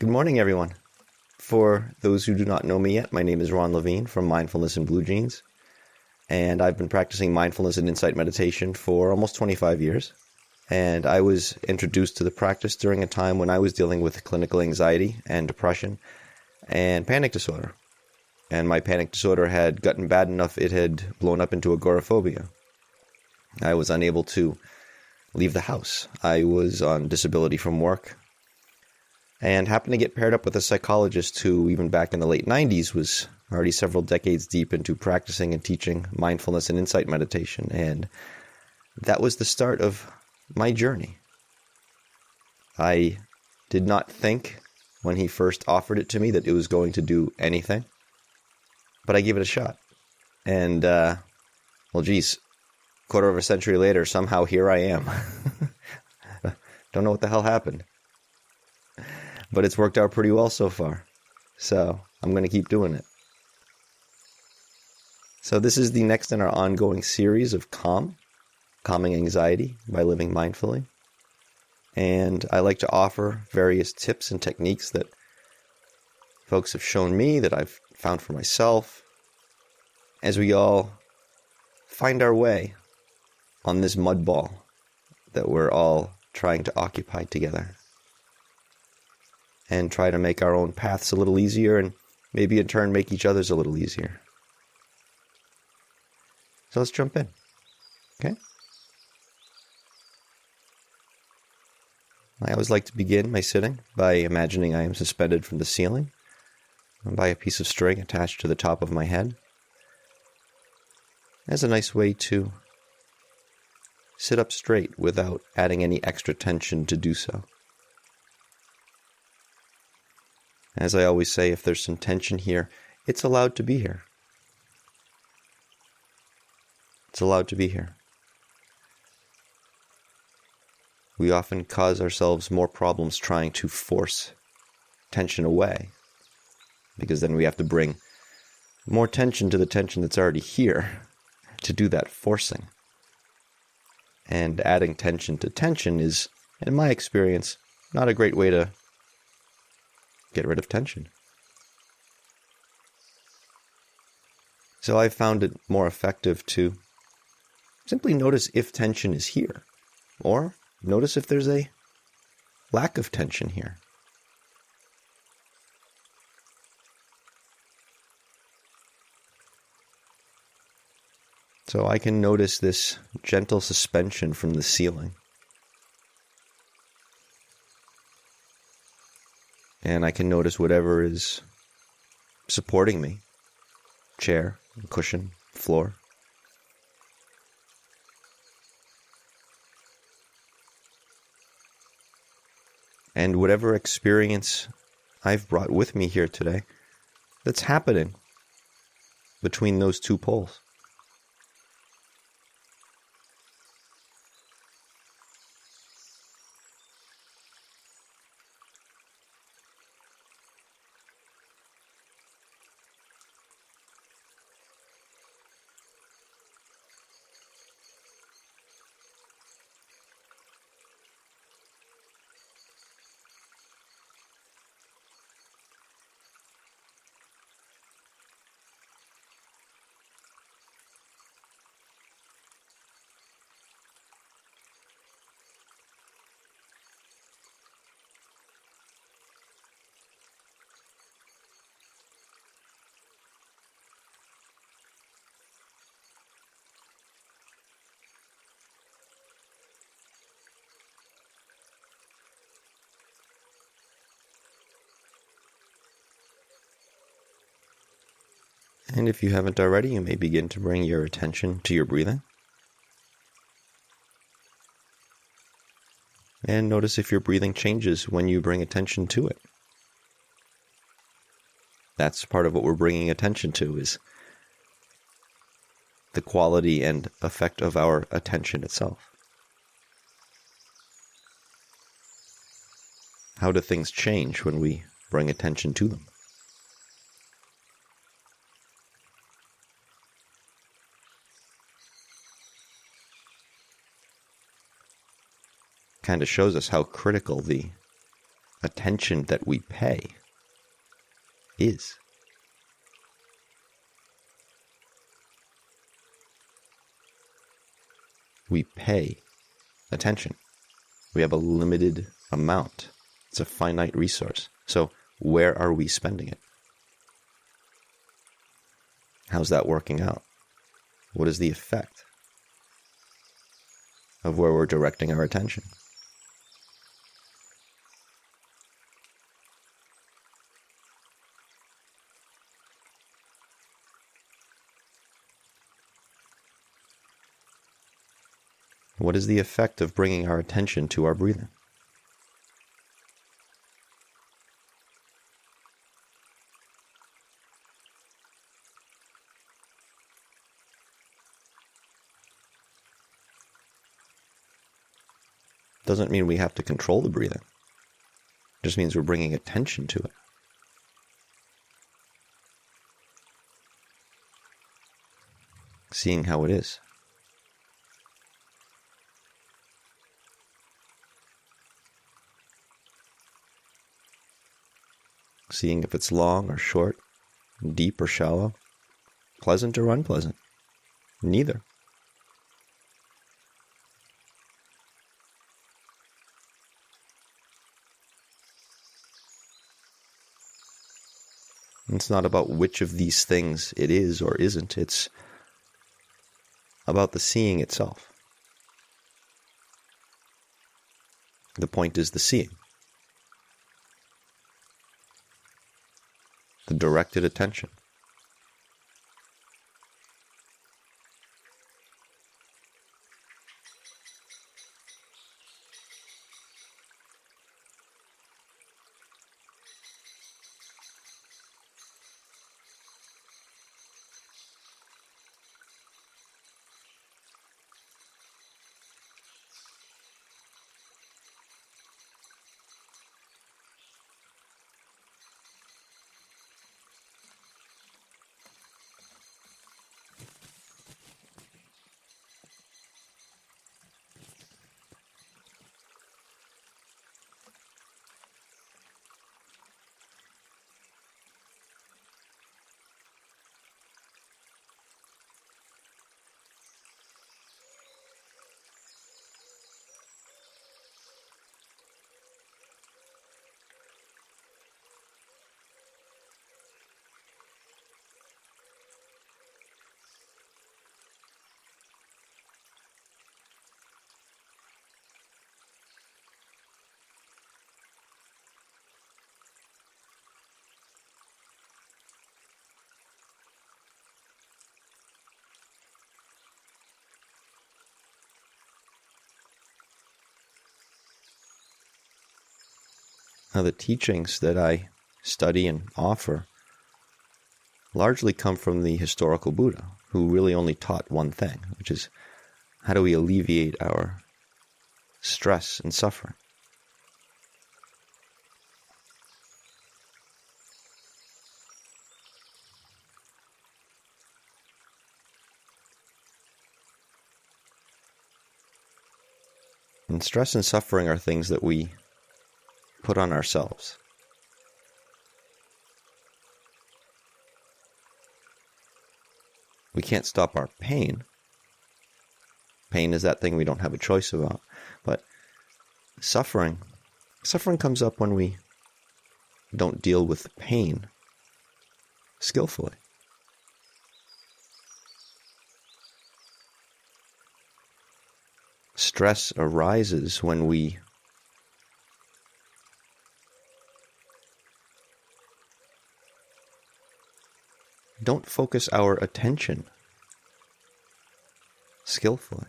Good morning, everyone. For those who do not know me yet, my name is Ron Levine from Mindfulness and Blue Jeans, and I've been practicing mindfulness and insight meditation for almost 25 years. And I was introduced to the practice during a time when I was dealing with clinical anxiety and depression and panic disorder. And my panic disorder had gotten bad enough it had blown up into agoraphobia. I was unable to leave the house. I was on disability from work and happened to get paired up with a psychologist who, even back in the late 90s, was already several decades deep into practicing and teaching mindfulness and insight meditation. And that was the start of my journey. I did not think when he first offered it to me that it was going to do anything, but I gave it a shot. And, quarter of a century later, somehow here I am. Don't know what the hell happened. But it's worked out pretty well so far. So I'm going to keep doing it. So this is the next in our ongoing series of calming anxiety by living mindfully. And I like to offer various tips and techniques that folks have shown me, that I've found for myself, as we all find our way on this mud ball that we're all trying to occupy together. And try to make our own paths a little easier, and maybe in turn make each other's a little easier. So let's jump in, okay? I always like to begin my sitting by imagining I am suspended from the ceiling by a piece of string attached to the top of my head. That's a nice way to sit up straight without adding any extra tension to do so. As I always say, if there's some tension here, it's allowed to be here. It's allowed to be here. We often cause ourselves more problems trying to force tension away, because then we have to bring more tension to the tension that's already here to do that forcing. And adding tension to tension is, in my experience, not a great way to get rid of tension. So I've found it more effective to simply notice if tension is here, or notice if there's a lack of tension here. So I can notice this gentle suspension from the ceiling. And I can notice whatever is supporting me. Chair, cushion, floor. And whatever experience I've brought with me here today that's happening between those two poles. And if you haven't already, you may begin to bring your attention to your breathing. And notice if your breathing changes when you bring attention to it. That's part of what we're bringing attention to, is the quality and effect of our attention itself. How do things change when we bring attention to them? Kind of shows us how critical the attention that we pay is. We pay attention. We have a limited amount. It's a finite resource. So where are we spending it? How's that working out? What is the effect of where we're directing our attention? What is the effect of bringing our attention to our breathing? Doesn't mean we have to control the breathing. It just means we're bringing attention to it. Seeing how it is. Seeing if it's long or short, deep or shallow, pleasant or unpleasant. Neither. It's not about which of these things it is or isn't. It's about the seeing itself. The point is the seeing. The directed attention. Now, the teachings that I study and offer largely come from the historical Buddha, who really only taught one thing, which is how do we alleviate our stress and suffering. And stress and suffering are things that we put on ourselves. We can't stop our pain. Pain is that thing we don't have a choice about. But suffering comes up when we don't deal with pain skillfully. Stress arises when we don't focus our attention skillfully.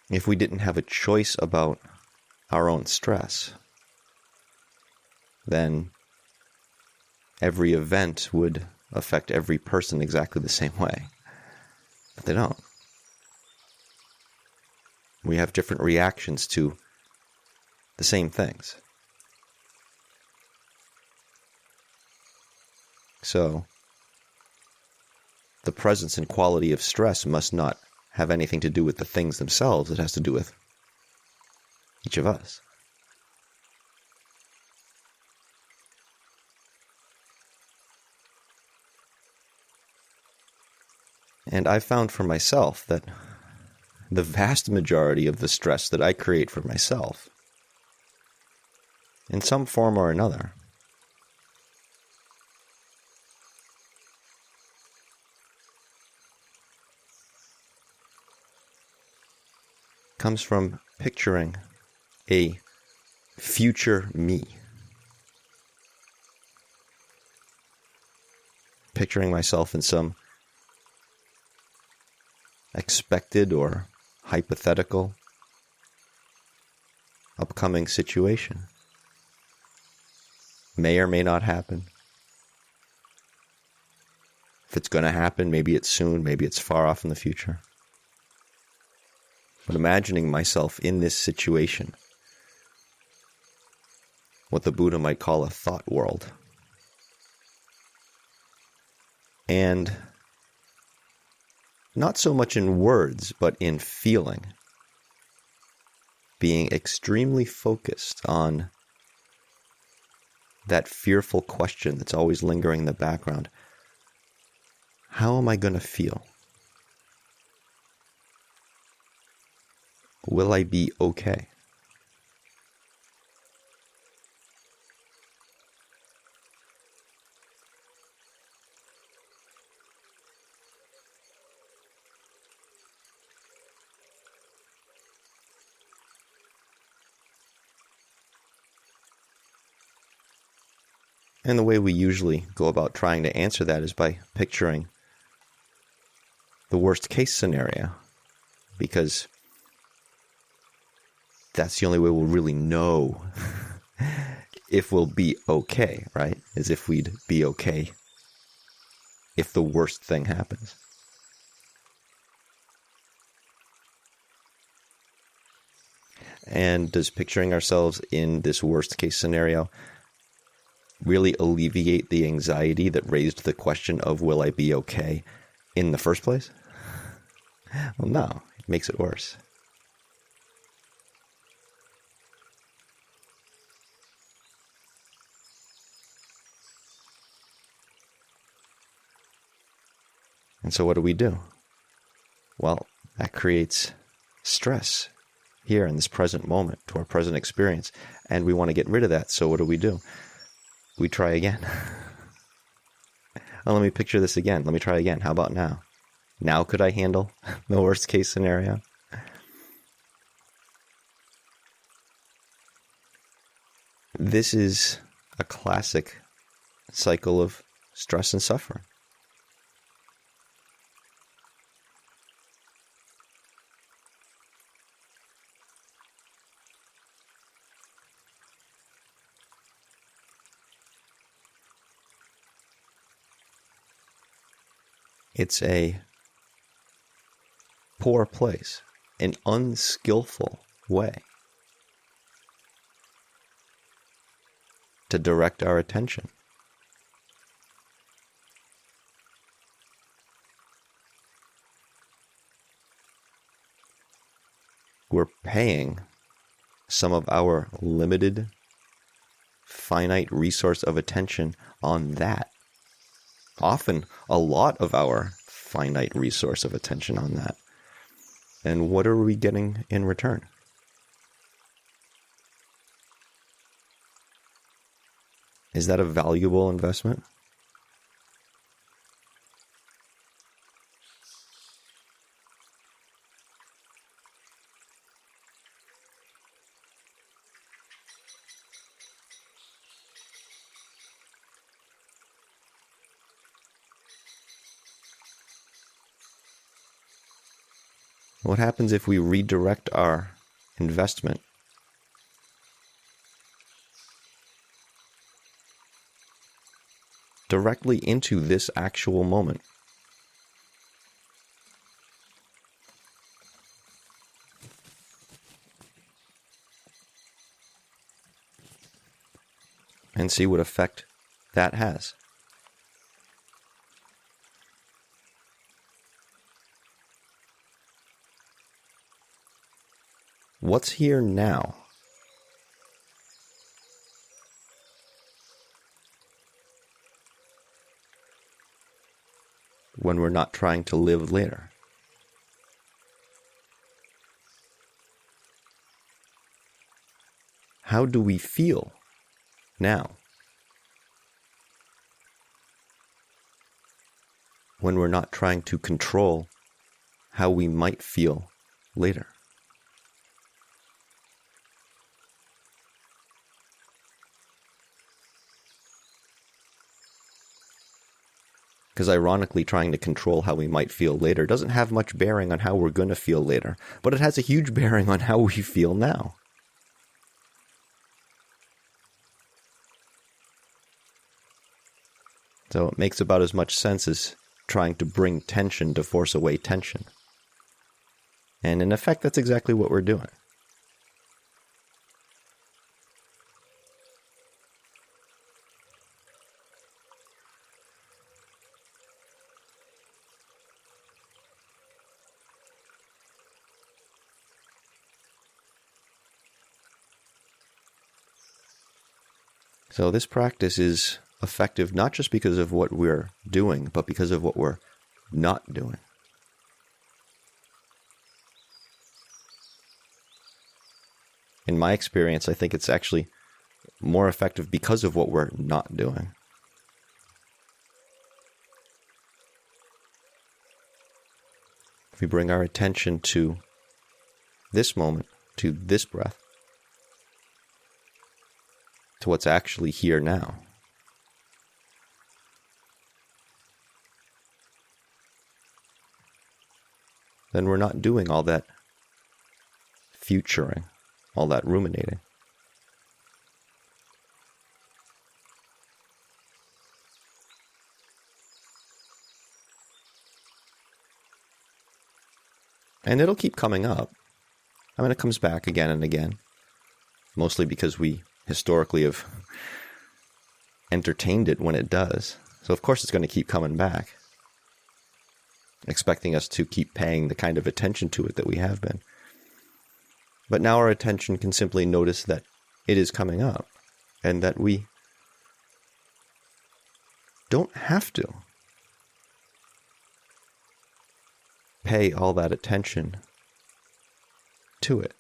If we didn't have a choice about our own stress, then every event would affect every person exactly the same way. But they don't. We have different reactions to the same things. So, the presence and quality of stress must not have anything to do with the things themselves. It has to do with each of us. And I've found for myself that the vast majority of the stress that I create for myself, in some form or another, comes from picturing a future me. Picturing myself in some expected or hypothetical upcoming situation. May or may not happen. If it's going to happen, maybe it's soon, maybe it's far off in the future. But imagining myself in this situation, what the Buddha might call a thought world, and not so much in words, but in feeling, being extremely focused on that fearful question that's always lingering in the background. How am I going to feel? Will I be okay? And the way we usually go about trying to answer that is by picturing the worst case scenario, because that's the only way we'll really know if we'll be okay, right? Is if we'd be okay if the worst thing happens. And does picturing ourselves in this worst case scenario really alleviate the anxiety that raised the question of will I be okay in the first place? Well, no, it makes it worse. And so what do? Well, that creates stress here in this present moment, to our present experience. And we want to get rid of that. So what do? We try again. Oh, let me picture this again. Let me try again. How about now? Now could I handle the worst case scenario? This is a classic cycle of stress and suffering. It's a poor place, an unskillful way to direct our attention. We're paying some of our limited, finite resource of attention on that. Often a lot of our finite resource of attention on that. And what are we getting in return? Is that a valuable investment? What happens if we redirect our investment directly into this actual moment? And see what effect that has. What's here now? When we're not trying to live later. How do we feel now? When we're not trying to control how we might feel later. Because ironically, trying to control how we might feel later doesn't have much bearing on how we're going to feel later, but it has a huge bearing on how we feel now. So it makes about as much sense as trying to bring tension to force away tension. And in effect, that's exactly what we're doing. So this practice is effective not just because of what we're doing, but because of what we're not doing. In my experience, I think it's actually more effective because of what we're not doing. If we bring our attention to this moment, to this breath, to what's actually here now, then we're not doing all that futuring, all that ruminating. And it'll keep coming up. I mean, it comes back again and again, mostly because we historically have entertained it when it does. So of course it's going to keep coming back, expecting us to keep paying the kind of attention to it that we have been. But now our attention can simply notice that it is coming up and that we don't have to pay all that attention to it.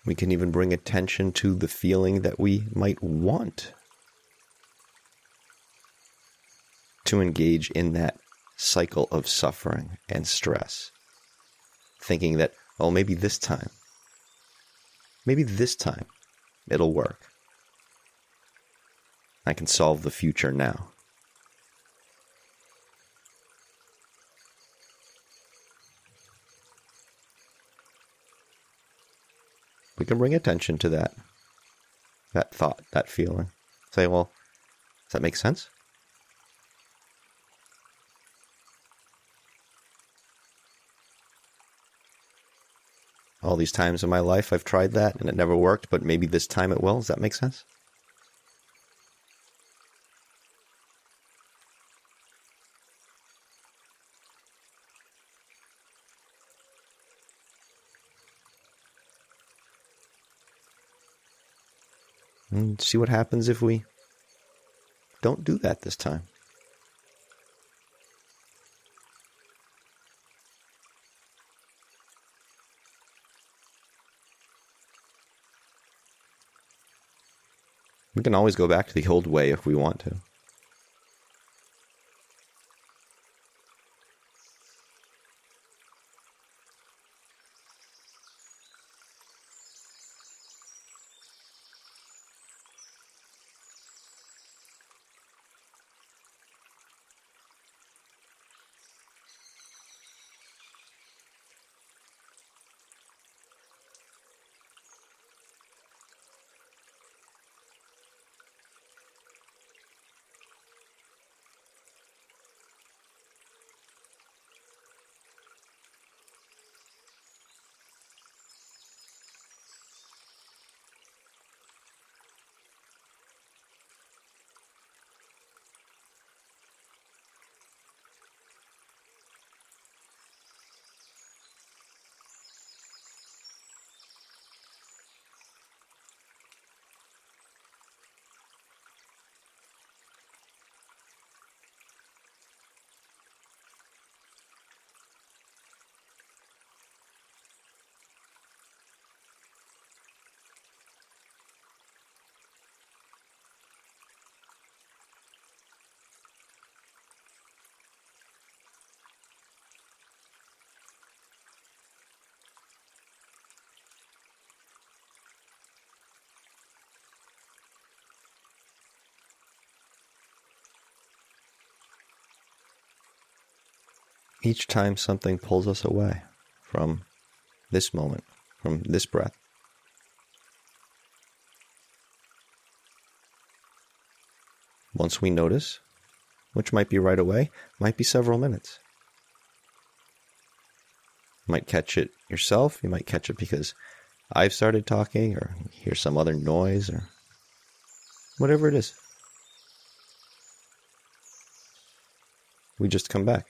We can even bring attention to the feeling that we might want to engage in that cycle of suffering and stress, thinking that, oh, maybe this time it'll work. I can solve the future now. We can bring attention to that thought, that feeling. Say, well, does that make sense? All these times in my life I've tried that and it never worked, but maybe this time it will. Does that make sense? And see what happens if we don't do that this time. We can always go back to the old way if we want to. each time something pulls us away from this moment, from this breath. Once we notice, which might be right away, might be several minutes. You might catch it yourself, you might catch it because I've started talking, or hear some other noise, or whatever it is. We just come back.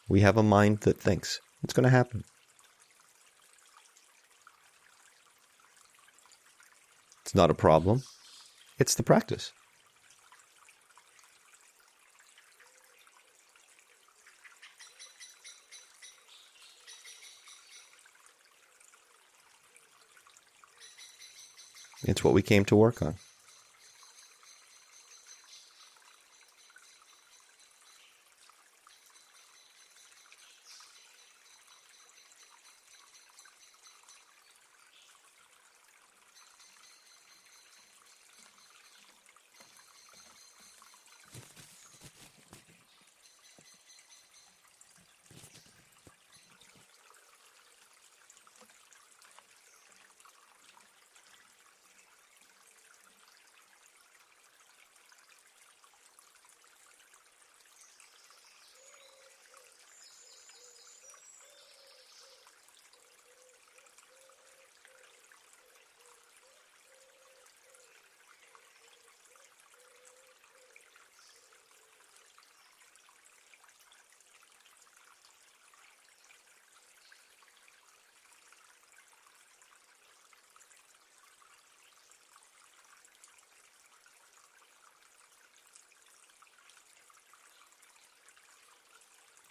We have a mind that thinks. It's going to happen. It's not a problem. It's the practice. It's what we came to work on.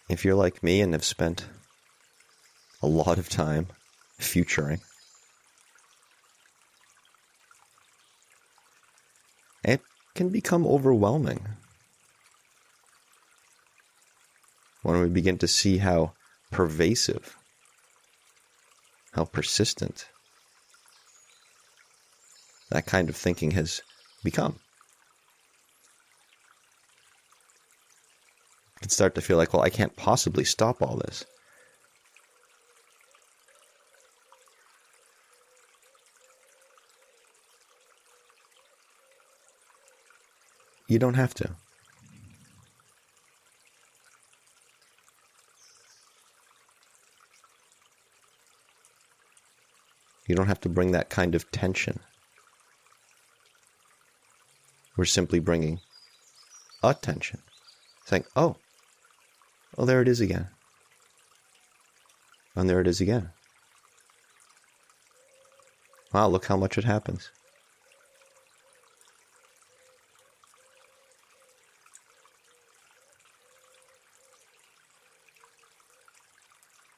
If you're like me and have spent a lot of time futuring, it can become overwhelming when we begin to see how pervasive, how persistent that kind of thinking has become. You can start to feel like, well, I can't possibly stop all this. You don't have to. You don't have to bring that kind of tension. We're simply bringing attention, saying, oh, there it is again. And there it is again. Wow, look how much it happens.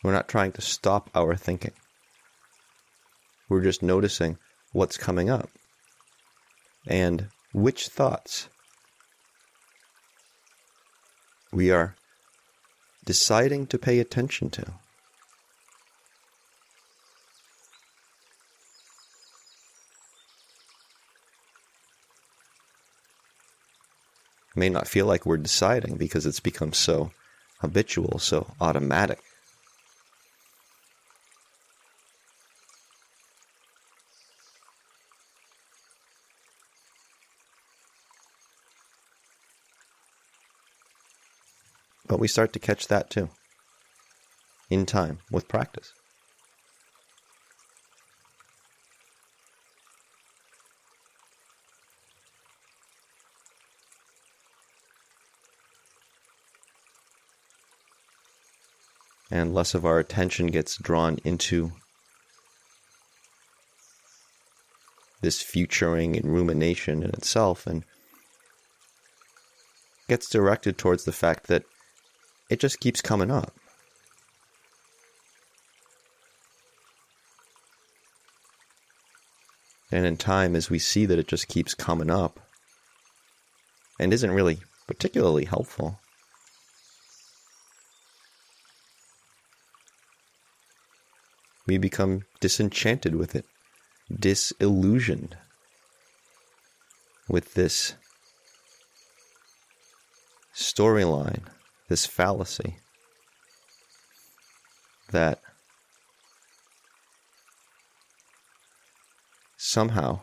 We're not trying to stop our thinking. We're just noticing what's coming up and which thoughts we are deciding to pay attention to. It may not feel like we're deciding because it's become so habitual, so automatic. But we start to catch that too, in time, with practice. And less of our attention gets drawn into this futuring and rumination in itself, and gets directed towards the fact that it just keeps coming up. And in time, as we see that it just keeps coming up and isn't really particularly helpful, we become disenchanted with it, disillusioned with this storyline, this fallacy that somehow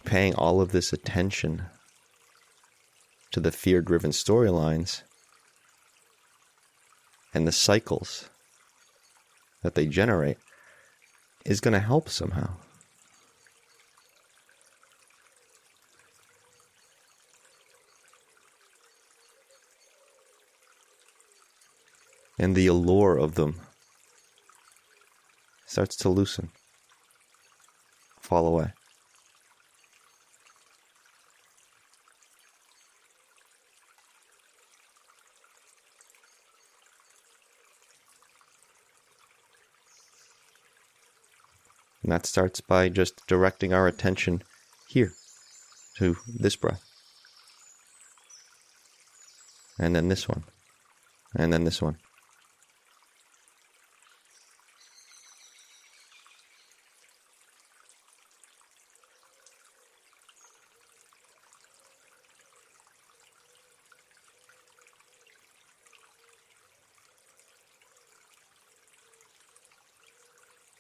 paying all of this attention to the fear-driven storylines and the cycles that they generate is going to help somehow. And the allure of them starts to loosen, fall away. And that starts by just directing our attention here to this breath. And then this one. And then this one.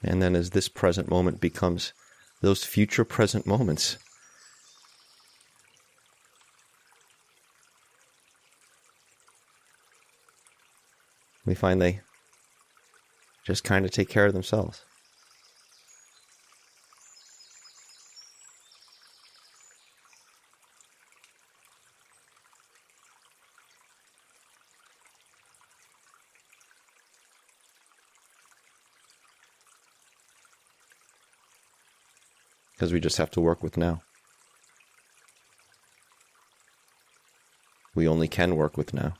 And then as this present moment becomes those future present moments, we find they just kind of take care of themselves. Because we just have to work with now. We only can work with now.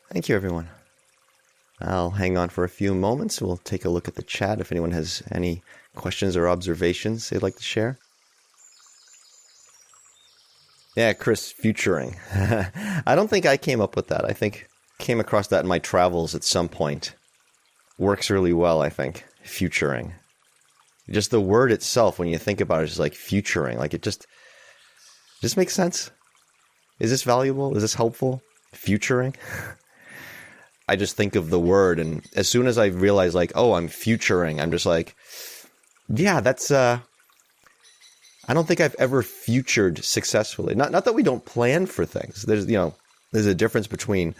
Thank you, everyone. I'll hang on for a few moments. We'll take a look at the chat if anyone has any questions or observations they'd like to share. Yeah, Chris, futuring. I don't think I came up with that. I think I came across that in my travels at some point. Works really well, I think. Futuring. Just the word itself, when you think about it, is like futuring. Like it just makes sense. Is this valuable? Is this helpful? Futuring? I just think of the word, and as soon as I realize, like, oh, I'm futuring, I'm just like, yeah, that's, I don't think I've ever futured successfully. Not that we don't plan for things. There's a difference between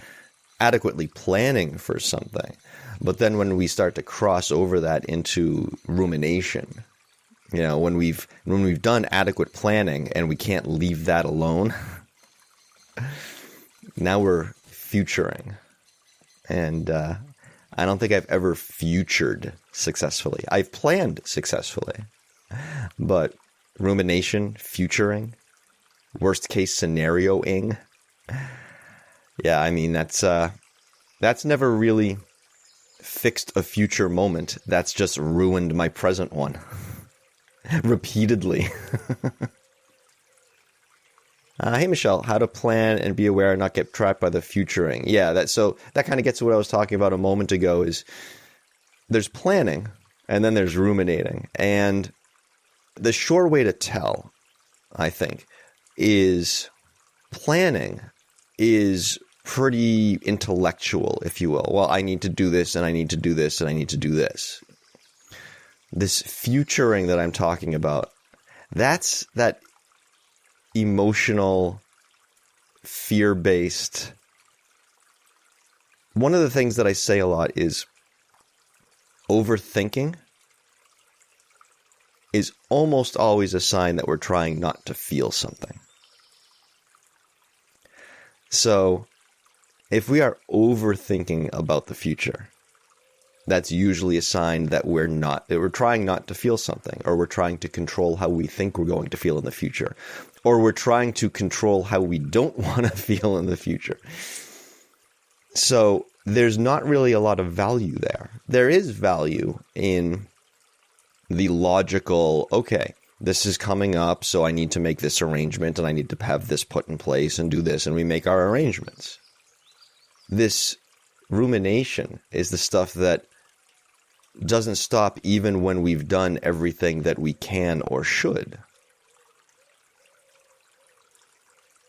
adequately planning for something, but then when we start to cross over that into rumination, when we've done adequate planning and we can't leave that alone, now we're futuring. And I don't think I've ever futured successfully. I've planned successfully. But rumination, futuring, worst case scenario-ing, yeah, I mean, that's never really fixed a future moment. That's just ruined my present one. Repeatedly. Hey, Michelle, how to plan and be aware and not get trapped by the futuring. Yeah, that kind of gets to what I was talking about a moment ago is there's planning and then there's ruminating. And the sure way to tell, I think, is planning is pretty intellectual, if you will. Well, I need to do this and I need to do this and I need to do this. This futuring that I'm talking about, that's that emotional, fear-based. One of the things that I say a lot is overthinking is almost always a sign that we're trying not to feel something. So if we are overthinking about the future, that's usually a sign that we're trying not to feel something, or we're trying to control how we think we're going to feel in the future, or we're trying to control how we don't want to feel in the future. So there's not really a lot of value there. There is value in the logical, okay, this is coming up, so I need to make this arrangement, and I need to have this put in place and do this, and we make our arrangements. This rumination is the stuff that doesn't stop even when we've done everything that we can or should.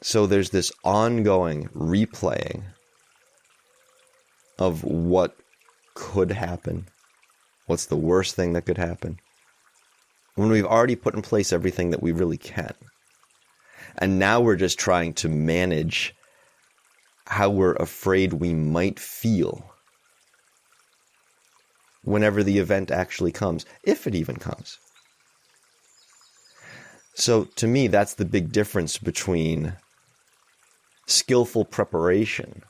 So there's this ongoing replaying of what could happen. What's the worst thing that could happen? When we've already put in place everything that we really can. And now we're just trying to manage how we're afraid we might feel whenever the event actually comes, if it even comes. So to me, that's the big difference between skillful preparation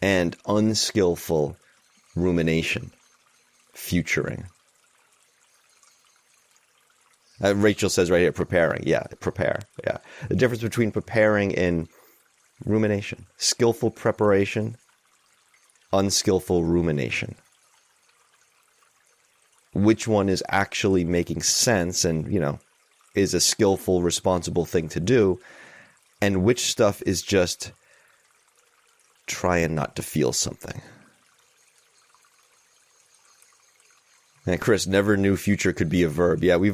and unskillful rumination, futuring. Rachel says right here, preparing. Yeah, prepare. Yeah. The difference between preparing and rumination. Skillful preparation, unskillful rumination. Which one is actually making sense and, is a skillful, responsible thing to do, and which stuff is just trying not to feel something. And Chris, never knew future could be a verb. Yeah, we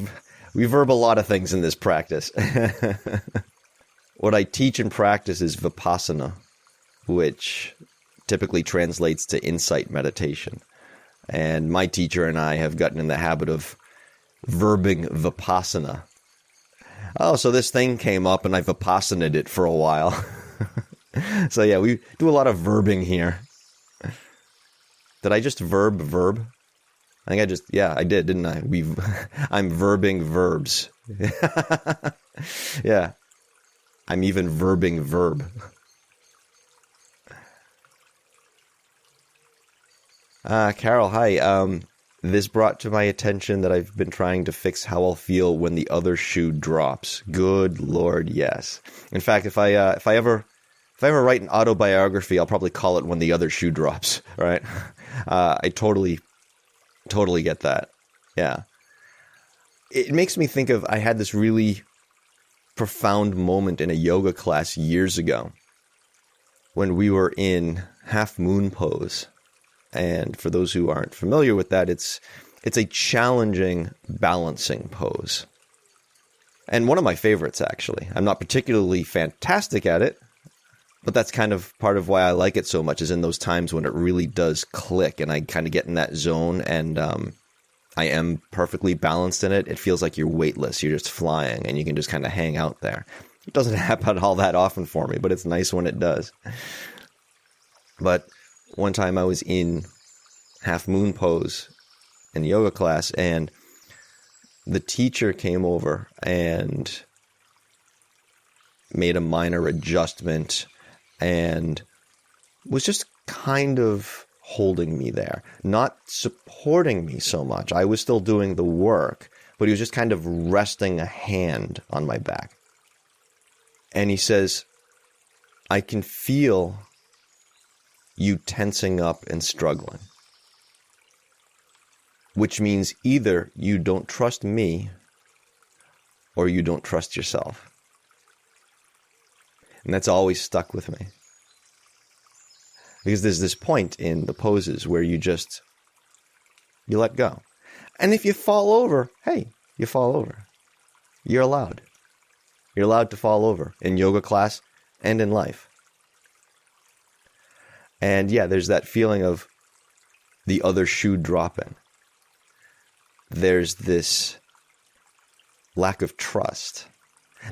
verb a lot of things in this practice. What I teach and practice is vipassana, which typically translates to insight meditation. And my teacher and I have gotten in the habit of verbing vipassana. Oh, so this thing came up and I vipassanaed it for a while. So yeah, we do a lot of verbing here. Did I just verb? I think I did, didn't I? I'm verbing verbs. Yeah. I'm even verbing verb. Carol, hi. This brought to my attention that I've been trying to fix how I'll feel when the other shoe drops. Good Lord, yes. In fact, if I ever write an autobiography, I'll probably call it When the Other Shoe Drops, right? I totally get that. Yeah. It makes me think of, I had this really profound moment in a yoga class years ago when we were in half moon pose. And for those who aren't familiar with that, it's a challenging balancing pose. And one of my favorites, actually. I'm not particularly fantastic at it, but that's kind of part of why I like it so much, is in those times when it really does click and I kind of get in that zone and I am perfectly balanced in it. It feels like you're weightless. You're just flying and you can just kind of hang out there. It doesn't happen all that often for me, but it's nice when it does. But one time I was in half moon pose in yoga class and the teacher came over and made a minor adjustment and was just kind of holding me there, not supporting me so much. I was still doing the work, but he was just kind of resting a hand on my back. And he says, I can feel you tensing up and struggling. Which means either you don't trust me or you don't trust yourself. And that's always stuck with me. Because there's this point in the poses where you let go. And if you fall over, hey, you fall over. You're allowed. You're allowed to fall over in yoga class and in life. And yeah, there's that feeling of the other shoe dropping. There's this lack of trust.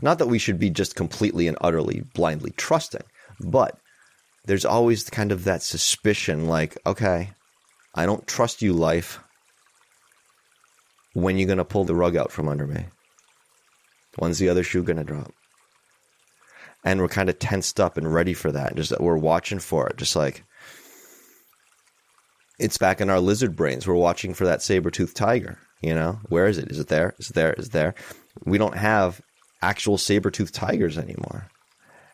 Not that we should be just completely and utterly blindly trusting, but there's always kind of that suspicion like, okay, I don't trust you, life. When you going to pull the rug out from under me? When's the other shoe going to drop? And we're kind of tensed up and ready for that. Just we're watching for it. Just like, It's back in our lizard brains. We're watching for that saber-toothed tiger. Where is it? Is it there? Is it there? Is it there? We don't have actual saber-toothed tigers anymore.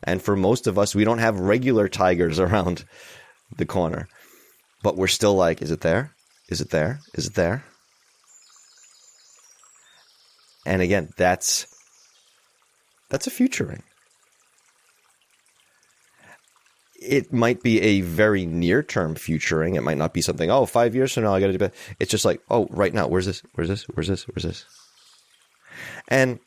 And for most of us, we don't have regular tigers around the corner. But we're still like, is it there? Is it there? Is it there? And again, that's a futuring. It might be a very near-term futuring. It might not be something, 5 years from now, I got to do that. It's just like, right now, where's this? Where's this? Where's this? Where's this? And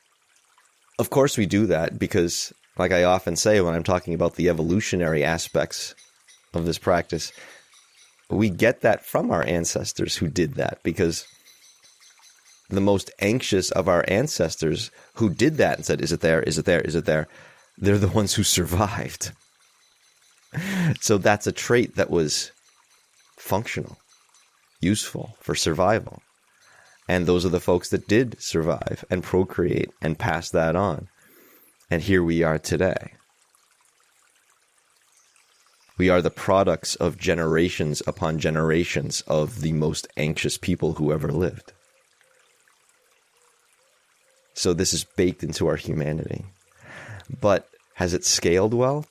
of course we do that because, like I often say when I'm talking about the evolutionary aspects of this practice, we get that from our ancestors who did that, because the most anxious of our ancestors who did that and said, is it there? Is it there? Is it there? They're the ones who survived. So that's a trait that was functional, useful for survival. And those are the folks that did survive and procreate and pass that on. And here we are today. We are the products of generations upon generations of the most anxious people who ever lived. So this is baked into our humanity. But has it scaled well?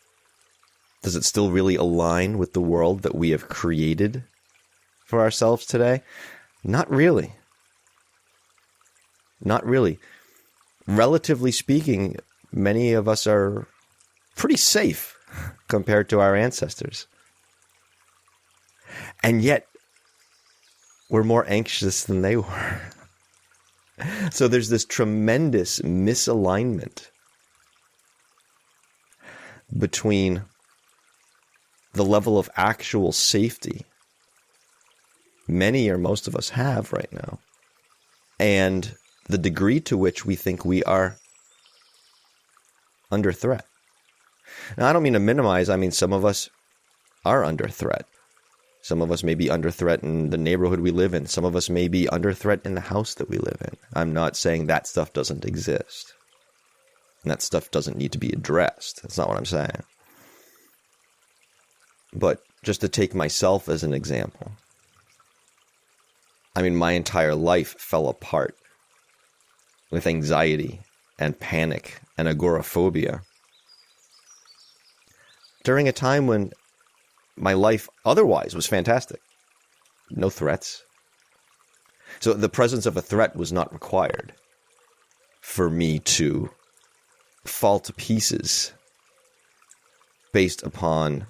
Does it still really align with the world that we have created for ourselves today? Not really. Not really. Relatively speaking, many of us are pretty safe compared to our ancestors. And yet, we're more anxious than they were. So there's this tremendous misalignment between the level of actual safety many or most of us have right now and the degree to which we think we are under threat. Now, I don't mean to minimize. I mean, some of us are under threat. Some of us may be under threat in the neighborhood we live in. Some of us may be under threat in the house that we live in. I'm not saying that stuff doesn't exist. And that stuff doesn't need to be addressed. That's not what I'm saying. But just to take myself as an example, I mean, my entire life fell apart with anxiety and panic and agoraphobia during a time when my life otherwise was fantastic. No threats. So the presence of a threat was not required for me to fall to pieces based upon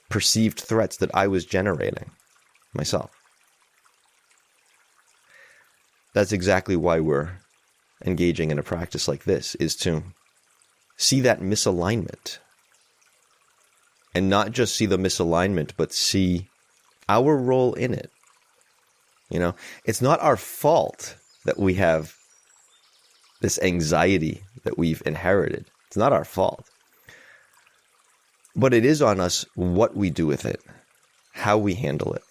perceived threats that I was generating myself. That's exactly why we're engaging in a practice like this, is to see that misalignment. And not just see the misalignment, but see our role in it. It's not our fault that we have this anxiety that we've inherited. It's not our fault. But it is on us what we do with it, how we handle it.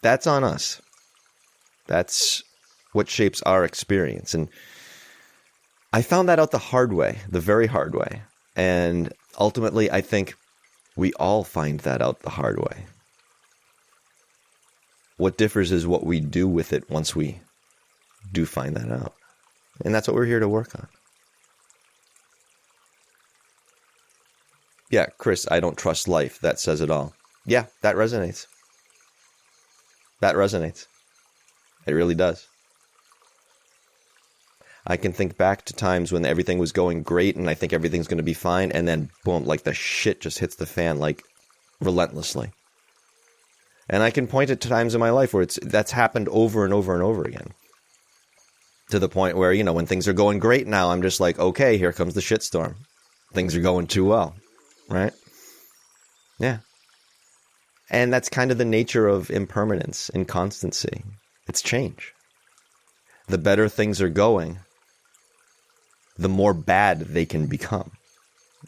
That's on us. That's what shapes our experience. And I found that out the hard way, the very hard way. And ultimately, I think we all find that out the hard way. What differs is what we do with it once we do find that out. And that's what we're here to work on. Yeah, Chris, I don't trust life. That says it all. Yeah, that resonates. That resonates. It really does. I can think back to times when everything was going great and I think everything's going to be fine, and then boom, like the shit just hits the fan like relentlessly. And I can point at times in my life where that's happened over and over and over again. To the point where, when things are going great now, I'm just like, okay, here comes the shitstorm. Things are going too well, right? Yeah. And that's kind of the nature of impermanence, inconstancy. It's change. The better things are going, the more bad they can become,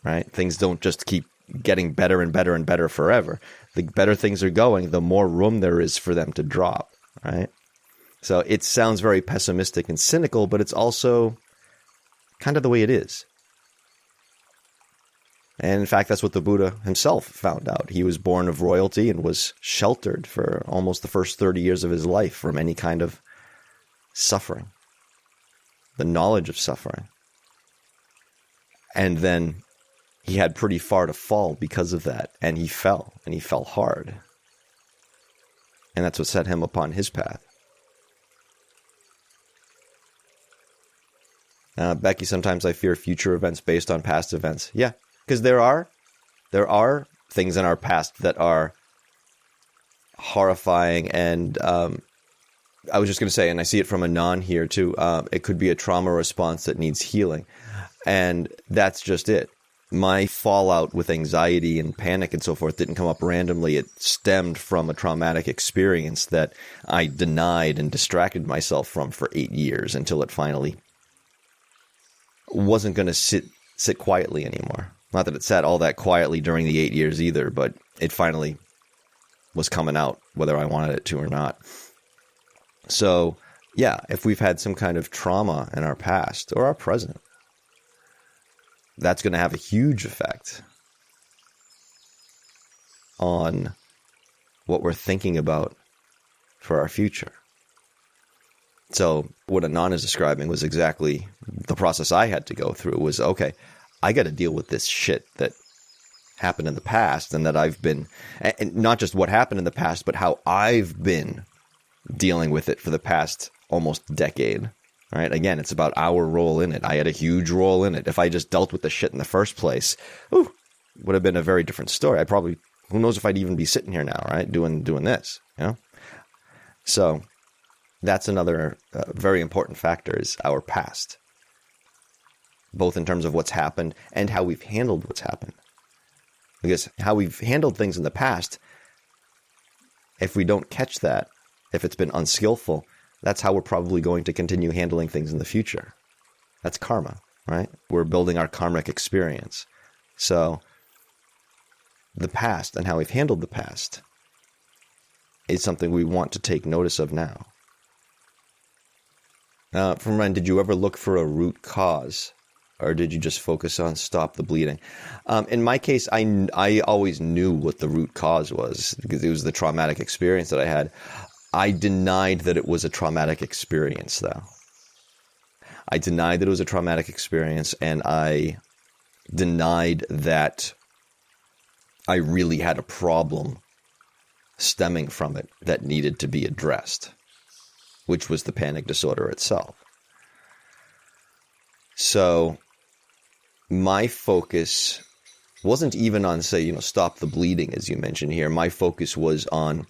right? Things don't just keep getting better and better and better forever. The better things are going, the more room there is for them to drop, right? So it sounds very pessimistic and cynical, but it's also kind of the way it is. And in fact, that's what the Buddha himself found out. He was born of royalty and was sheltered for almost the first 30 years of his life from any kind of suffering, the knowledge of suffering. And then he had pretty far to fall because of that. And he fell hard. And that's what set him upon his path. Becky, sometimes I fear future events based on past events. Yeah, because there are things in our past that are horrifying. And I was just going to say, and I see it from Anon here too, it could be a trauma response that needs healing. And that's just it. My fallout with anxiety and panic and so forth didn't come up randomly. It stemmed from a traumatic experience that I denied and distracted myself from for 8 years until it finally wasn't going to sit quietly anymore. Not that it sat all that quietly during the 8 years either, but it finally was coming out whether I wanted it to or not. So, yeah, if we've had some kind of trauma in our past or our present, that's going to have a huge effect on what we're thinking about for our future. So what Anon is describing was exactly the process I had to go through. Was, okay, I got to deal with this shit that happened in the past, and that I've been, and not just what happened in the past, but how I've been dealing with it for the past almost decade. Right? Again, it's about our role in it. I had a huge role in it. If I just dealt with the shit in the first place, would have been a very different story. I probably, who knows if I'd even be sitting here now, right? Doing this, you know? So that's another very important factor, is our past, both in terms of what's happened and how we've handled what's happened. Because how we've handled things in the past, if we don't catch that, if it's been unskillful, that's how we're probably going to continue handling things in the future. That's karma, right? We're building our karmic experience. So the past and how we've handled the past is something we want to take notice of now. From Ren, did you ever look for a root cause, or did you just focus on stop the bleeding? In my case, I always knew what the root cause was, because it was the traumatic experience that I had. I denied that it was a traumatic experience, though. I denied that it was a traumatic experience, and I denied that I really had a problem stemming from it that needed to be addressed, which was the panic disorder itself. So my focus wasn't even on, say, stop the bleeding, as you mentioned here. My focus was on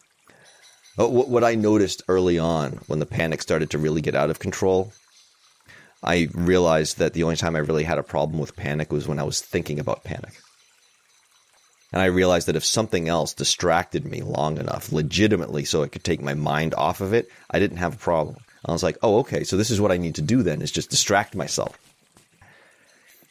what I noticed early on when the panic started to really get out of control. I realized that the only time I really had a problem with panic was when I was thinking about panic. And I realized that if something else distracted me long enough, legitimately, so I could take my mind off of it, I didn't have a problem. I was like, oh, okay, so this is what I need to do then, is just distract myself.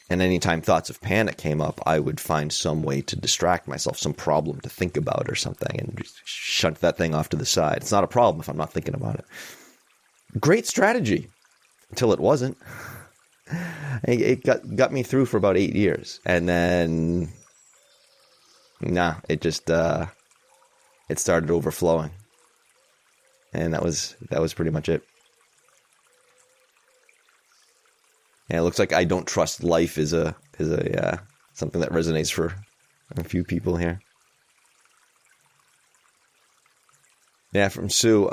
And anytime thoughts of panic came up, I would find some way to distract myself, some problem to think about or something, and just shunt that thing off to the side. It's not a problem if I'm not thinking about it. Great strategy, until it wasn't. It got me through for about 8 years. And then, it just, it started overflowing. And that was pretty much it. Yeah, it looks like I don't trust life is a something that resonates for a few people here. Yeah, from Sue,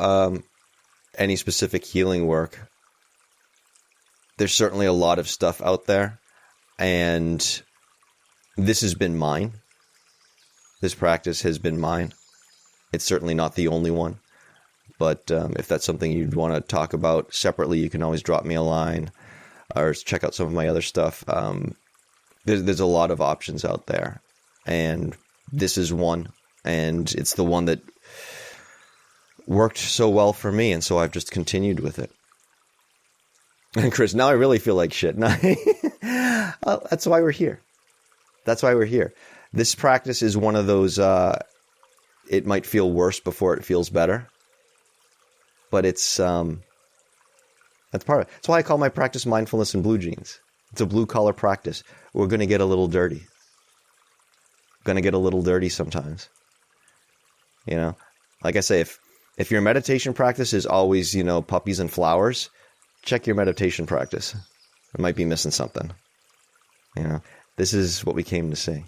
any specific healing work? There's certainly a lot of stuff out there, and this has been mine. This practice has been mine. It's certainly not the only one, but if that's something you'd want to talk about separately, you can always drop me a line or check out some of my other stuff. There's a lot of options out there, and this is one, and it's the one that worked so well for me, and so I've just continued with it. And Chris, now I really feel like shit. That's why we're here. That's why we're here. This practice is one of those, it might feel worse before it feels better, but it's, that's part of it. That's why I call my practice mindfulness in blue jeans. It's a blue collar practice. We're going to get a little dirty. going to get a little dirty sometimes. You know, like I say, if your meditation practice is always, puppies and flowers, check your meditation practice. It might be missing something. This is what we came to see.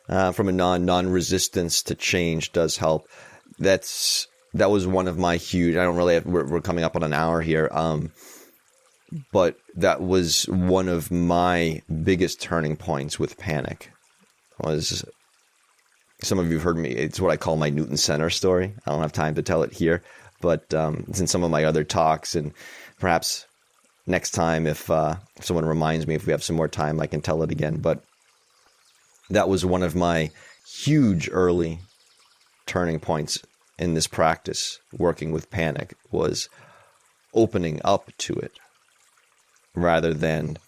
From a non-resistance to change does help. That was one of my huge, I don't really have, we're coming up on an hour here. But that was one of my biggest turning points with panic. Was, some of you have heard me, it's what I call my Newton Center story. I don't have time to tell it here, but it's in some of my other talks, and perhaps next time if someone reminds me, if we have some more time, I can tell it again. But that was one of my huge early turning points in this practice, working with panic, was opening up to it rather than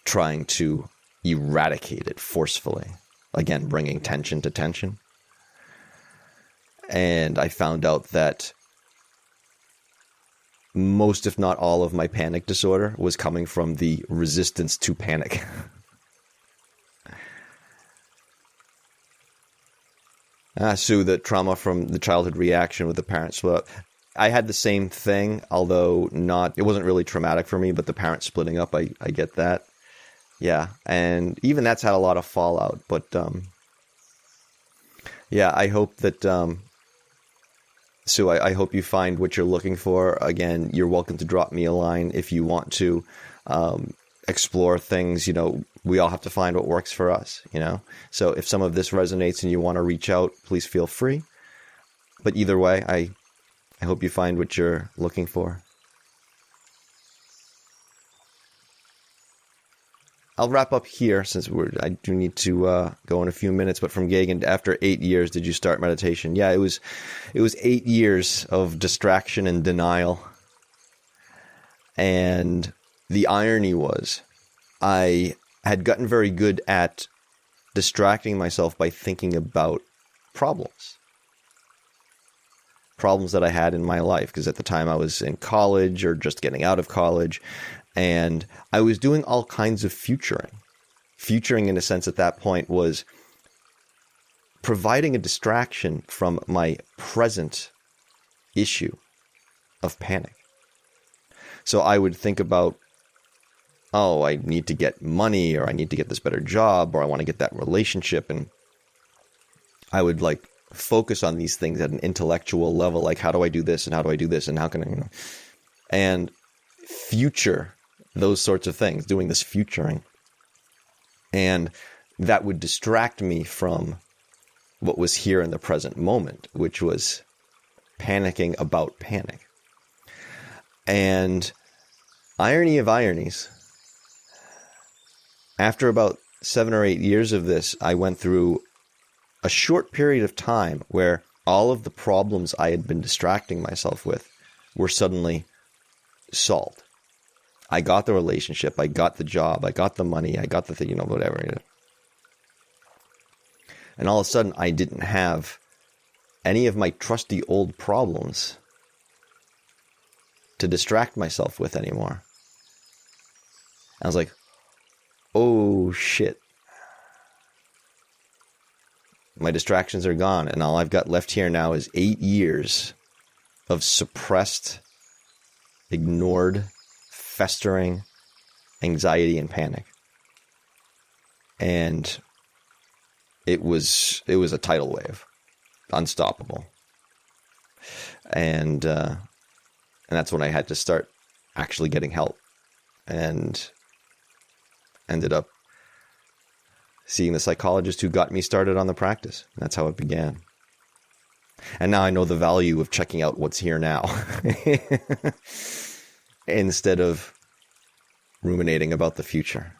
trying to eradicate it forcefully. Again, bringing tension to tension. And I found out that most, if not all, of my panic disorder was coming from the resistance to panic. So the trauma from the childhood reaction with the parents split up. I had the same thing, although it wasn't really traumatic for me, but the parents splitting up, I get that. Yeah, and even that's had a lot of fallout, but I hope that, Sue, I hope you find what you're looking for. Again, you're welcome to drop me a line if you want to explore things. We all have to find what works for us, So if some of this resonates and you want to reach out, please feel free. But either way, I hope you find what you're looking for. I'll wrap up here since I do need to go in a few minutes. But from Gagan, after 8 years, did you start meditation? Yeah, it was 8 years of distraction and denial. And the irony was, I had gotten very good at distracting myself by thinking about problems that I had in my life. Because at the time I was in college or just getting out of college. And I was doing all kinds of futuring. Futuring, in a sense, at that point was providing a distraction from my present issue of panic. So I would think about, I need to get money, or I need to get this better job, or I want to get that relationship. And I would focus on these things at an intellectual level, like how do I do this, and how do I do this, and how can I, and future those sorts of things, doing this futuring. And that would distract me from what was here in the present moment, which was panicking about panic. And irony of ironies, after about 7 or 8 years of this, I went through a short period of time where all of the problems I had been distracting myself with were suddenly solved. I got the relationship, I got the job, I got the money, I got the thing, whatever. And all of a sudden, I didn't have any of my trusty old problems to distract myself with anymore. I was like, oh shit. My distractions are gone, and all I've got left here now is 8 years of suppressed, ignored, festering anxiety and panic. And it was a tidal wave, unstoppable. And that's when I had to start actually getting help, and ended up seeing the psychologist who got me started on the practice. That's how it began. And now I know the value of checking out what's here now instead of ruminating about the future.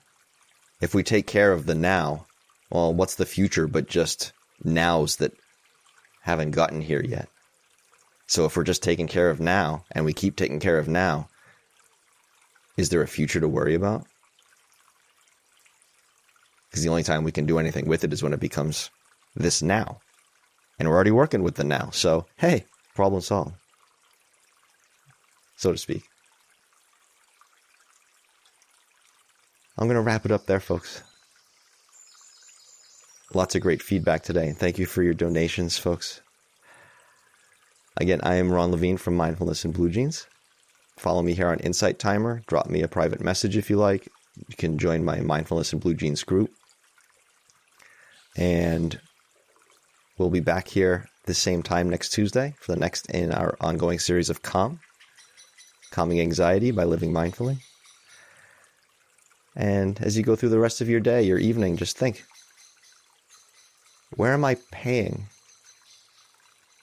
If we take care of the now, well, what's the future but just nows that haven't gotten here yet? So if we're just taking care of now, and we keep taking care of now, is there a future to worry about? Because the only time we can do anything with it is when it becomes this now. And we're already working with the now. So, hey, problem solved, so to speak. I'm going to wrap it up there, folks. Lots of great feedback today, and thank you for your donations, folks. Again, I am Ron Levine from Mindfulness and Blue Jeans. Follow me here on Insight Timer. Drop me a private message if you like. You can join my Mindfulness and Blue Jeans group. And we'll be back here the same time next Tuesday for the next in our ongoing series of Calming Anxiety by Living Mindfully. And as you go through the rest of your day, your evening, just think, where am I paying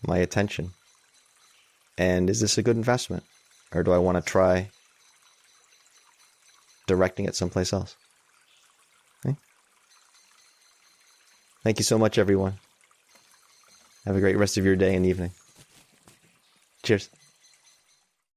my attention? And is this a good investment? Or do I want to try directing it someplace else? Okay. Thank you so much, everyone. Have a great rest of your day and evening. Cheers.